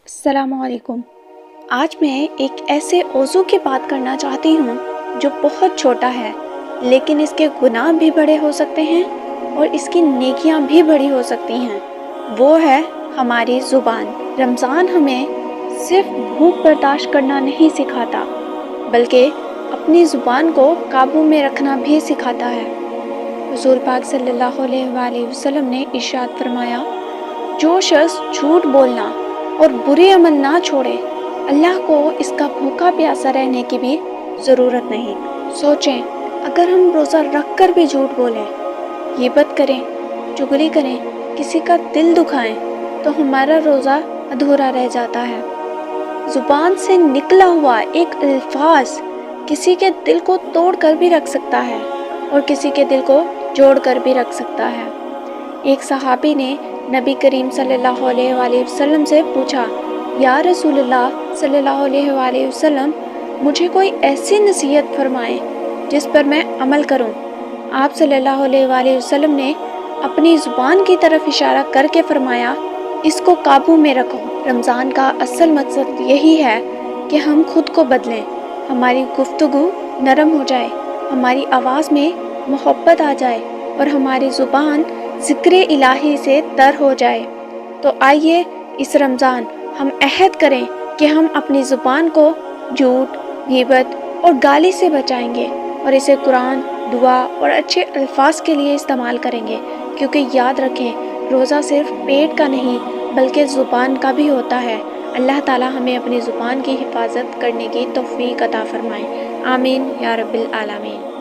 السلام علیکم۔ آج میں ایک ایسے موضوع کی بات کرنا چاہتی ہوں جو بہت چھوٹا ہے، لیکن اس کے گناہ بھی بڑے ہو سکتے ہیں اور اس کی نیکیاں بھی بڑی ہو سکتی ہیں۔ وہ ہے ہماری زبان۔ رمضان ہمیں صرف بھوک برداشت کرنا نہیں سکھاتا، بلکہ اپنی زبان کو قابو میں رکھنا بھی سکھاتا ہے۔ حضور پاک صلی اللہ علیہ وآلہ وسلم نے ارشاد فرمایا، جو شخص جھوٹ بولنا اور برے عمل نہ چھوڑے، اللہ کو اس کا بھوکا پیاسا رہنے کی بھی ضرورت نہیں۔ سوچیں، اگر ہم روزہ رکھ کر بھی جھوٹ بولیں، غیبت کریں، چغلی کریں، کسی کا دل دکھائیں، تو ہمارا روزہ ادھورا رہ جاتا ہے۔ زبان سے نکلا ہوا ایک الفاظ کسی کے دل کو توڑ کر بھی رکھ سکتا ہے اور کسی کے دل کو جوڑ کر بھی رکھ سکتا ہے۔ ایک صحابی نے نبی کریم صلی اللہ علیہ وآلہ وسلم سے پوچھا، یا رسول اللہ صلی اللہ علیہ وآلہ وسلم، مجھے کوئی ایسی نصیحت فرمائیں جس پر میں عمل کروں۔ آپ صلی اللہ علیہ وآلہ وسلم نے اپنی زبان کی طرف اشارہ کر کے فرمایا، اس کو قابو میں رکھو۔ رمضان کا اصل مقصد یہی ہے کہ ہم خود کو بدلیں، ہماری گفتگو نرم ہو جائے، ہماری آواز میں محبت آ جائے اور ہماری زبان ذکر الہی سے تر ہو جائے۔ تو آئیے اس رمضان ہم عہد کریں کہ ہم اپنی زبان کو جھوٹ، غیبت اور گالی سے بچائیں گے اور اسے قرآن، دعا اور اچھے الفاظ کے لیے استعمال کریں گے، کیونکہ یاد رکھیں، روزہ صرف پیٹ کا نہیں بلکہ زبان کا بھی ہوتا ہے۔ اللہ تعالی ہمیں اپنی زبان کی حفاظت کرنے کی توفیق عطا فرمائے۔ آمین یا رب العالمین۔